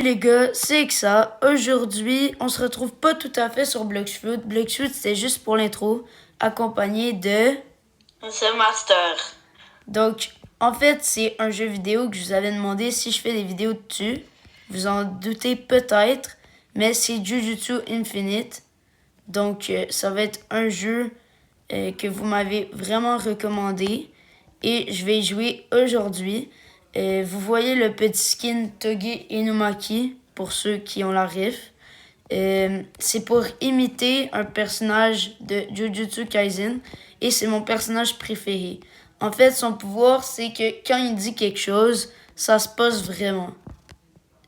Les gars, c'est que ça. Aujourd'hui, on se retrouve pas tout à fait sur Bloxfruit. Bloxfruit, c'était juste pour l'intro, accompagné de... The Master. Donc, en fait, c'est un jeu vidéo que je vous avais demandé si je fais des vidéos dessus. Vous en doutez peut-être, mais c'est Jujutsu Infinite. Donc, ça va être un jeu que vous m'avez vraiment recommandé. Et je vais y jouer aujourd'hui. Vous voyez le petit skin Togi Inumaki, pour ceux qui ont la ref. C'est pour imiter un personnage de Jujutsu Kaisen. Et c'est mon personnage préféré. En fait, son pouvoir, c'est que quand il dit quelque chose, ça se passe vraiment.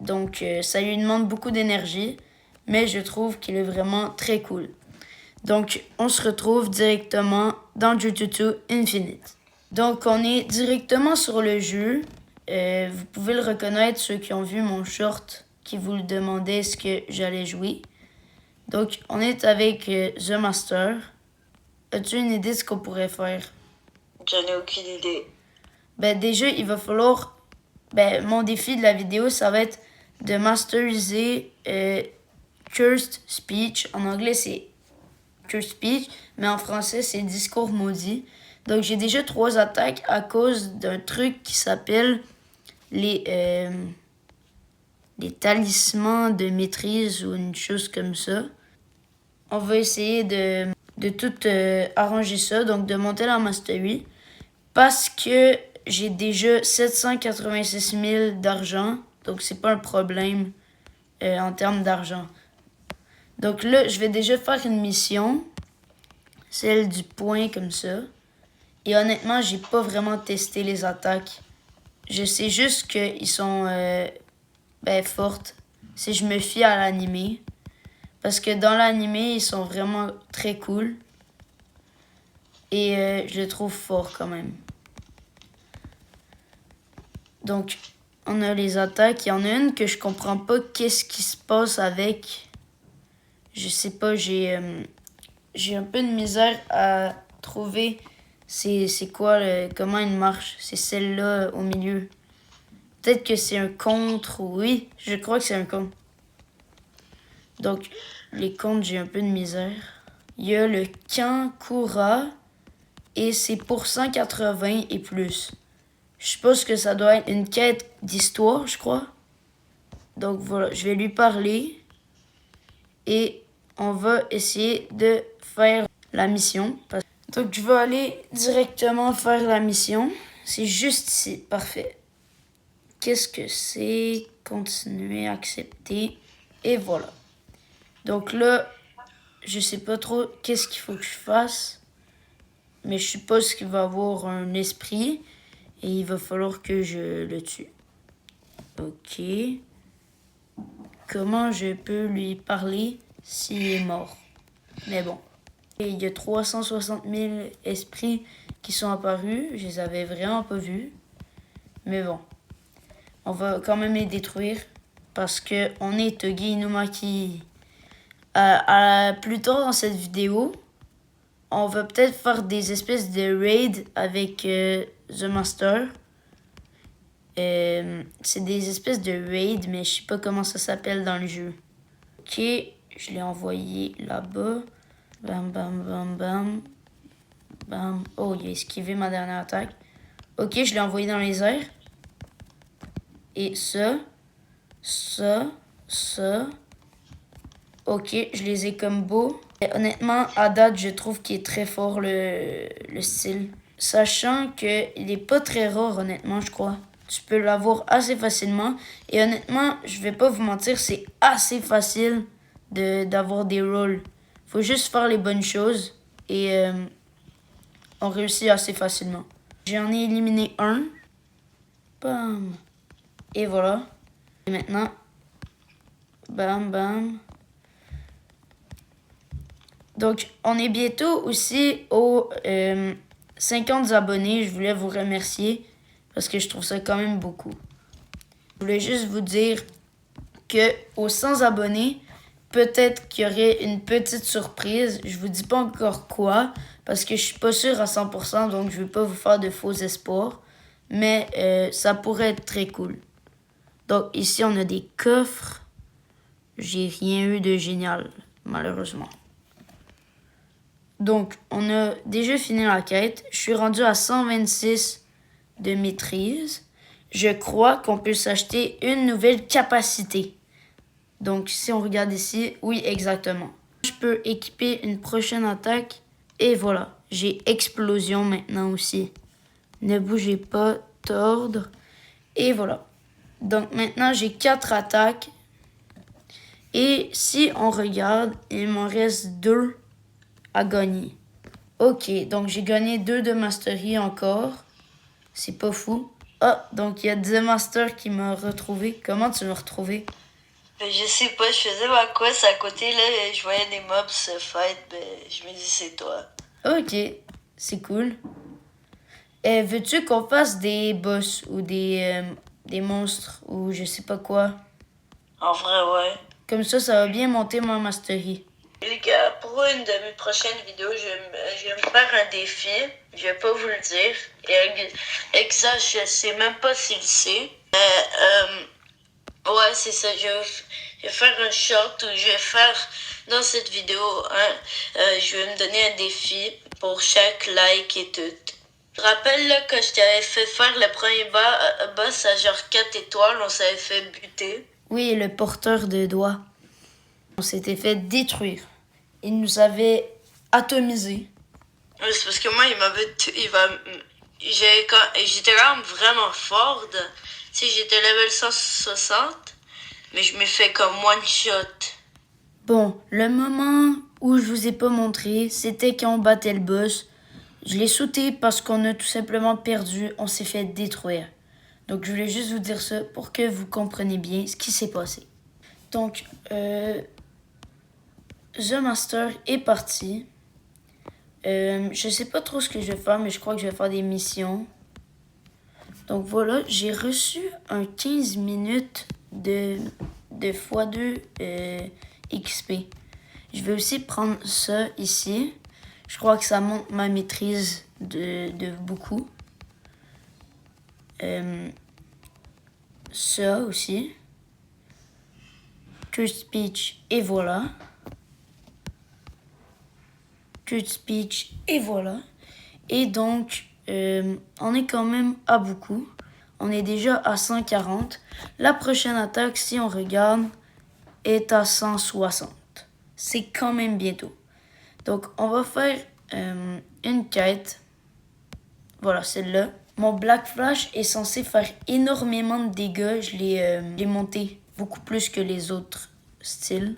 Donc, ça lui demande beaucoup d'énergie. Mais je trouve qu'il est vraiment très cool. Donc, on se retrouve directement dans Jujutsu Infinite. Donc, on est directement sur le jeu. Vous pouvez le reconnaître, ceux qui ont vu mon short, qui vous le demandaient ce que j'allais jouer. Donc, on est avec The Master. As-tu une idée de ce qu'on pourrait faire? J'en ai aucune idée. Ben, déjà, il va falloir... Ben, mon défi de la vidéo, ça va être de masteriser Cursed Speech. En anglais, c'est Cursed Speech, mais en français, c'est discours maudit. Donc, j'ai déjà 3 attaques à cause d'un truc qui s'appelle les talismans de maîtrise ou une chose comme ça. On va essayer de tout arranger ça, donc de monter la mastery. Parce que j'ai déjà 786 000 d'argent, donc c'est pas un problème en termes d'argent. Donc là, je vais déjà faire une mission, celle du point comme ça. Et honnêtement, j'ai pas vraiment testé les attaques. Je sais juste qu'ils sont fortes si je me fie à l'animé. Parce que dans l'animé, ils sont vraiment très cool. Et je les trouve forts quand même. Donc, on a les attaques. Il y en a une que je comprends pas qu'est-ce qui se passe avec. Je sais pas, j'ai un peu de misère à trouver c'est quoi, comment il marche. C'est celle-là au milieu. Peut-être que c'est un contre, oui, je crois que c'est un contre. Donc, les contres, j'ai un peu de misère. Il y a le Kankura et c'est pour 180 et plus. Je suppose que ça doit être une quête d'histoire, je crois. Donc voilà, je vais lui parler et on va essayer de faire la mission. Donc je vais aller directement faire la mission. C'est juste ici, parfait. Qu'est-ce que c'est? Continuer, accepter. Et voilà. Donc là, je sais pas trop qu'est-ce qu'il faut que je fasse. Mais je suppose qu'il va avoir un esprit. Et il va falloir que je le tue. Ok. Comment je peux lui parler s'il est mort? Mais bon. Et il y a 360 000 esprits qui sont apparus. Je les avais vraiment pas vus. Mais bon. On va quand même les détruire. Parce que on est Togi Inumaki. Plus tard dans cette vidéo, on va peut-être faire des espèces de raids avec The Master. C'est des espèces de raids, mais je sais pas comment ça s'appelle dans le jeu. Ok, je l'ai envoyé là-bas. Bam, bam, bam, bam. Bam. Oh, il a esquivé ma dernière attaque. Ok, je l'ai envoyé dans les airs. Et ça. Ok, je les ai combo. Et honnêtement, à date, je trouve qu'il est très fort le style. Sachant qu'il est pas très rare, honnêtement, je crois. Tu peux l'avoir assez facilement. Et honnêtement, je vais pas vous mentir, c'est assez facile d'avoir des rôles. Faut juste faire les bonnes choses. Et on réussit assez facilement. J'en ai éliminé un. Bam. Et voilà. Et maintenant, bam, bam. Donc, on est bientôt aussi aux 50 abonnés. Je voulais vous remercier parce que je trouve ça quand même beaucoup. Je voulais juste vous dire que aux 100 abonnés, peut-être qu'il y aurait une petite surprise. Je vous dis pas encore quoi parce que je suis pas sûre à 100%, donc je veux pas vous faire de faux espoirs. Mais ça pourrait être très cool. Donc ici, on a des coffres. J'ai rien eu de génial, malheureusement. Donc, on a déjà fini la quête. Je suis rendu à 126 de maîtrise. Je crois qu'on peut s'acheter une nouvelle capacité. Donc, si on regarde ici, oui, exactement. Je peux équiper une prochaine attaque. Et voilà, j'ai explosion maintenant aussi. Ne bougez pas, tordre. Et voilà. Donc, maintenant, j'ai 4 attaques. Et si on regarde, il m'en reste 2 à gagner. Ok, donc j'ai gagné 2 de mastery encore. C'est pas fou. Ah, donc il y a The Master qui m'a retrouvé. Comment tu m'as retrouvé? Je sais pas, je faisais ma quest à côté, là, et je voyais des mobs se fight, je me dis c'est toi. Ok, c'est cool. Veux-tu qu'on fasse des boss ou des monstres ou je sais pas quoi? En vrai, ouais. Comme ça va bien monter ma mastery. Les gars, pour une de mes prochaines vidéos, je vais me faire un défi. Je vais pas vous le dire. Et exact, je sais même pas s'il sait. Ouais, c'est ça. Je vais faire un short où je vais faire dans cette vidéo, je vais me donner un défi pour chaque like et tout. Je te rappelle là, que je t'avais fait faire le premier boss à genre 4 étoiles, on s'avait fait buter. Oui, le porteur de doigts. On s'était fait détruire. Il nous avait atomisé. Oui, c'est parce que moi, j'étais quand même vraiment fort. Tu sais, j'étais level 160, mais je m'ai fait comme one shot. Bon, le moment où je vous ai pas montré, c'était quand on battait le boss. Je l'ai sauté parce qu'on a tout simplement perdu, on s'est fait détruire. Donc je voulais juste vous dire ça pour que vous compreniez bien ce qui s'est passé. Donc, The Master est parti. Je sais pas trop ce que je vais faire, mais je crois que je vais faire des missions. Donc voilà, j'ai reçu un 15 minutes de x2 XP. Je vais aussi prendre ça ici. Je crois que ça monte ma maîtrise de beaucoup. Ça aussi. Curse Speech et voilà. Curse Speech et voilà. Et donc, on est quand même à beaucoup. On est déjà à 140. La prochaine attaque, si on regarde, est à 160. C'est quand même bientôt. Donc, on va faire une quête. Voilà, celle-là. Mon Black Flash est censé faire énormément de dégâts. Je l'ai monté beaucoup plus que les autres styles.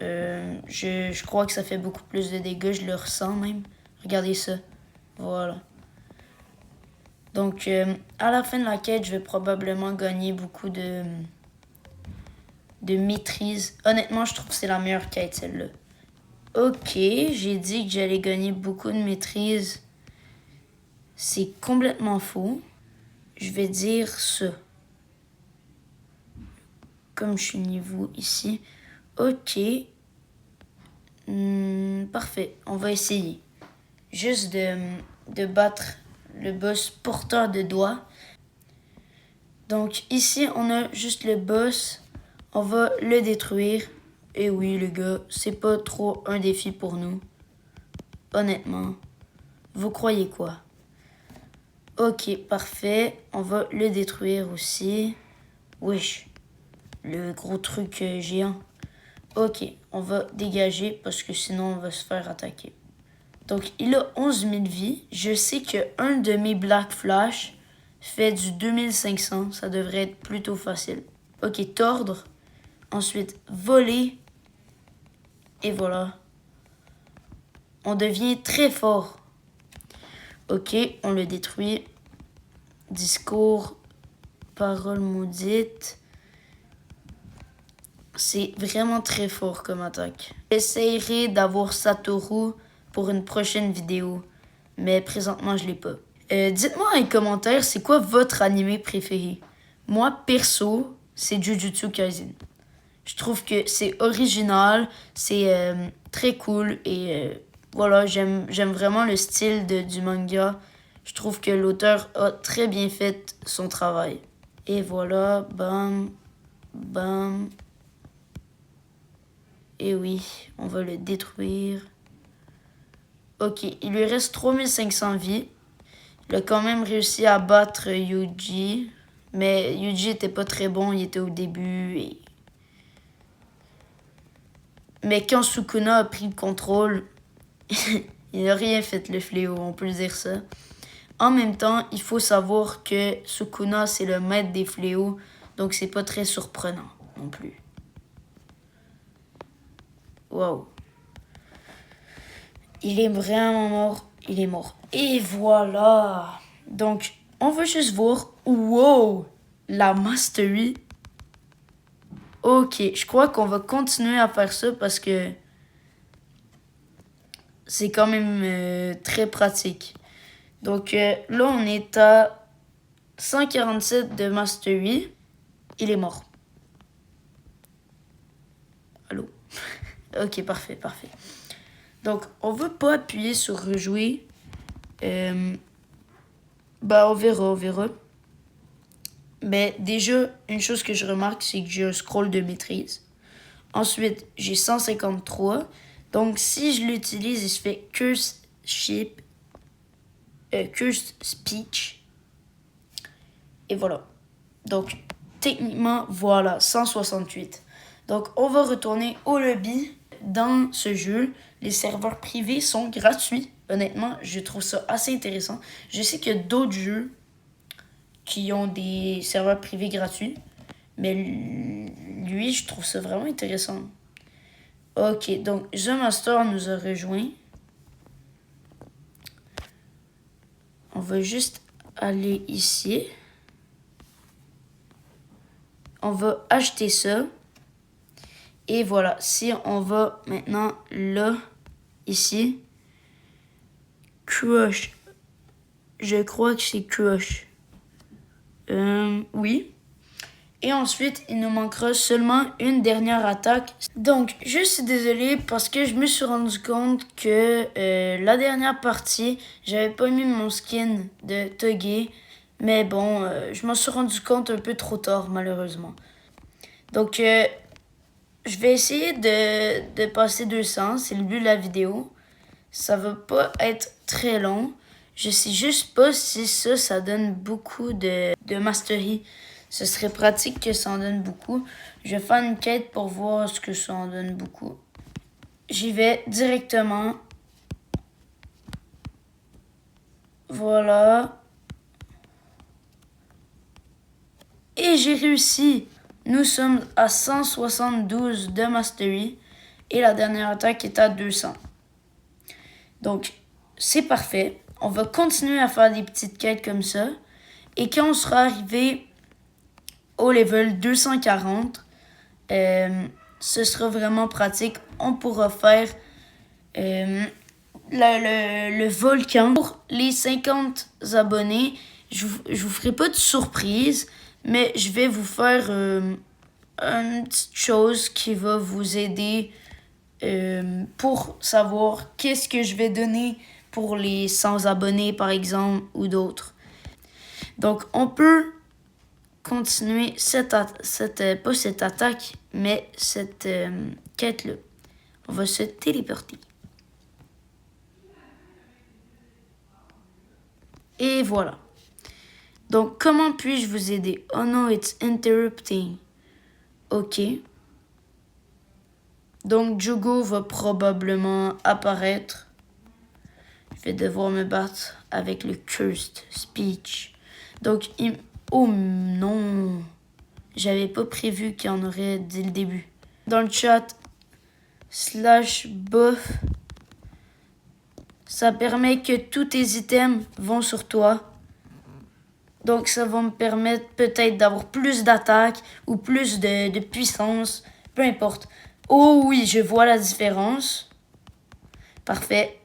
Je crois que ça fait beaucoup plus de dégâts. Je le ressens même. Regardez ça. Voilà. Donc, à la fin de la quête, je vais probablement gagner beaucoup de maîtrise. Honnêtement, je trouve que c'est la meilleure quête, celle-là. Ok, j'ai dit que j'allais gagner beaucoup de maîtrise. C'est complètement faux. Je vais dire ça. Comme je suis niveau ici. Ok. Parfait, on va essayer. Juste de battre le boss porteur de doigts. Donc ici, on a juste le boss. On va le détruire. Et oui, les gars, c'est pas trop un défi pour nous. Honnêtement. Vous croyez quoi? Ok, parfait. On va le détruire aussi. Wesh. Le gros truc géant. Ok, on va dégager parce que sinon on va se faire attaquer. Donc, il a 11 000 vies. Je sais qu'un de mes Black Flash fait du 2500. Ça devrait être plutôt facile. Ok, tordre. Ensuite, voler. Et voilà. On devient très fort. Ok, on le détruit. Discours. Parole maudite. C'est vraiment très fort comme attaque. J'essaierai d'avoir Satoru pour une prochaine vidéo. Mais présentement, je l'ai pas. Dites-moi dans les commentaires, c'est quoi votre animé préféré? Moi, perso, c'est Jujutsu Kaisen. Je trouve que c'est original, c'est très cool et voilà, j'aime vraiment le style du manga. Je trouve que l'auteur a très bien fait son travail. Et voilà, bam, bam. Et oui, on va le détruire. Ok, il lui reste 3500 vies. Il a quand même réussi à battre Yuji. Mais Yuji était pas très bon, il était au début. Mais quand Sukuna a pris le contrôle, il n'a rien fait le fléau, on peut dire ça. En même temps, il faut savoir que Sukuna, c'est le maître des fléaux, donc c'est pas très surprenant non plus. Wow. Il est vraiment mort. Il est mort. Et voilà. Donc, on va juste voir. Wow. La mastery. Ok, je crois qu'on va continuer à faire ça parce que c'est quand même très pratique. Donc là, on est à 147 de mastery. Il est mort. Allô? Ok, parfait, parfait. Donc, on ne veut pas appuyer sur rejouer. On verra. Mais déjà, une chose que je remarque, c'est que j'ai un scroll de maîtrise. Ensuite, j'ai 153. Donc, si je l'utilise, il se fait Curse Speech. Et voilà. Donc, techniquement, voilà, 168. Donc, on va retourner au lobby. Dans ce jeu, les serveurs privés sont gratuits. Honnêtement, je trouve ça assez intéressant. Je sais qu'il y a d'autres jeux qui ont des serveurs privés gratuits. Mais lui, je trouve ça vraiment intéressant. Ok, donc The Master nous a rejoint. On va juste aller ici. On va acheter ça. Et voilà, si on va maintenant là, ici, Crush. Je crois que c'est Crush. Oui. Et ensuite, il nous manquera seulement une dernière attaque. Donc, je suis désolée parce que je me suis rendu compte que la dernière partie, j'avais pas mis mon skin de Toge. Mais bon, je m'en suis rendu compte un peu trop tard, malheureusement. Donc, je vais essayer de passer 200. C'est le but de la vidéo. Ça va pas être très long. Je sais juste pas si ça donne beaucoup de mastery. Ce serait pratique que ça en donne beaucoup. Je vais faire une quête pour voir ce que ça en donne beaucoup. J'y vais directement. Voilà. Et j'ai réussi. Nous sommes à 172 de mastery. Et la dernière attaque est à 200. Donc, c'est parfait. On va continuer à faire des petites quêtes comme ça. Et quand on sera arrivé au level 240, ce sera vraiment pratique. On pourra faire le volcan. Pour les 50 abonnés, je vous ferai pas de surprise, mais je vais vous faire une petite chose qui va vous aider pour savoir qu'est-ce que je vais donner pour les 100 abonnés, par exemple, ou d'autres. Donc, on peut continuer pas cette attaque, mais cette quête-là. On va se téléporter. Et voilà. Donc, comment puis-je vous aider? Oh no, it's interrupting. Ok. Donc, Jugo va probablement apparaître. Je vais devoir me battre avec le Cursed Speech. Donc, oh non. J'avais pas prévu qu'il y en aurait dès le début. Dans le chat, /buff, ça permet que tous tes items vont sur toi. Donc, ça va me permettre peut-être d'avoir plus d'attaque ou plus de puissance. Peu importe. Oh oui, je vois la différence. Parfait.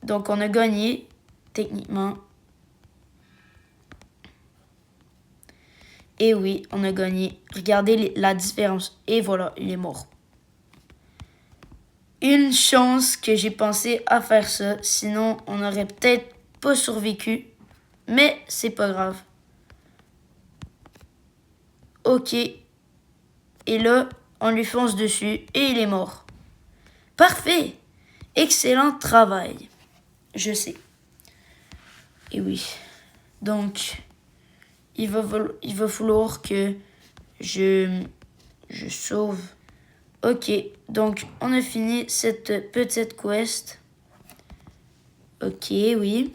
Donc, on a gagné, techniquement. Et oui, on a gagné. Regardez la différence. Et voilà, il est mort. Une chance que j'ai pensé à faire ça. Sinon, on n'aurait peut-être pas survécu. Mais c'est pas grave. Ok. Et là, on lui fonce dessus et il est mort. Parfait. Excellent travail. Je sais. Et oui. Donc, il va falloir que je sauve. Ok, donc on a fini cette petite quest. Ok, oui.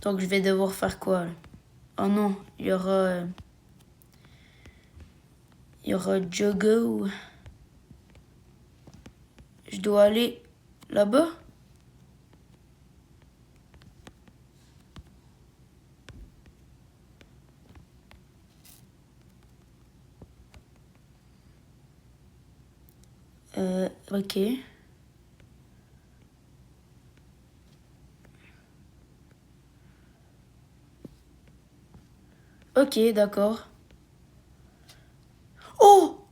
Donc je vais devoir faire quoi là? Oh non, il y aura Jogo. Je dois aller là-bas? Ok. Ok, d'accord. Oh!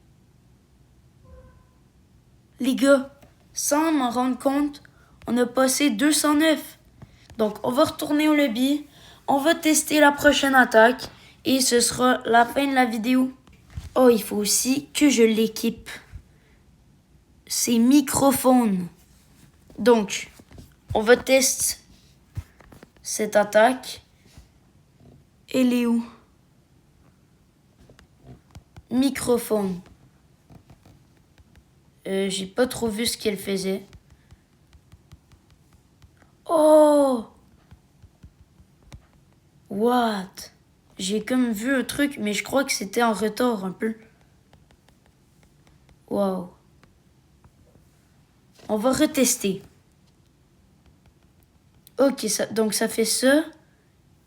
Les gars, sans m'en rendre compte, on a passé 209. Donc, on va retourner au lobby. On va tester la prochaine attaque. Et ce sera la fin de la vidéo. Oh, il faut aussi que je l'équipe. C'est microphone. Donc, on va tester cette attaque. Elle est où? Microphone. J'ai pas trop vu ce qu'elle faisait. Oh! What? J'ai comme vu un truc, mais je crois que c'était en retard un peu. Wow. On va retester. Ok, donc ça fait ça.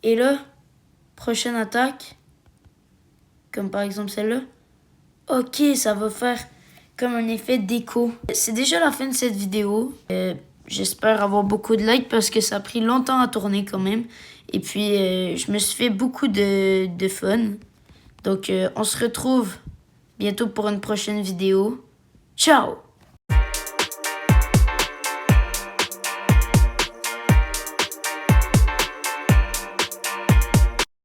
Et là, prochaine attaque. Comme par exemple celle-là. Ok, ça va faire comme un effet d'écho. C'est déjà la fin de cette vidéo. J'espère avoir beaucoup de likes parce que ça a pris longtemps à tourner quand même. Et puis, je me suis fait beaucoup de fun. Donc, on se retrouve bientôt pour une prochaine vidéo. Ciao!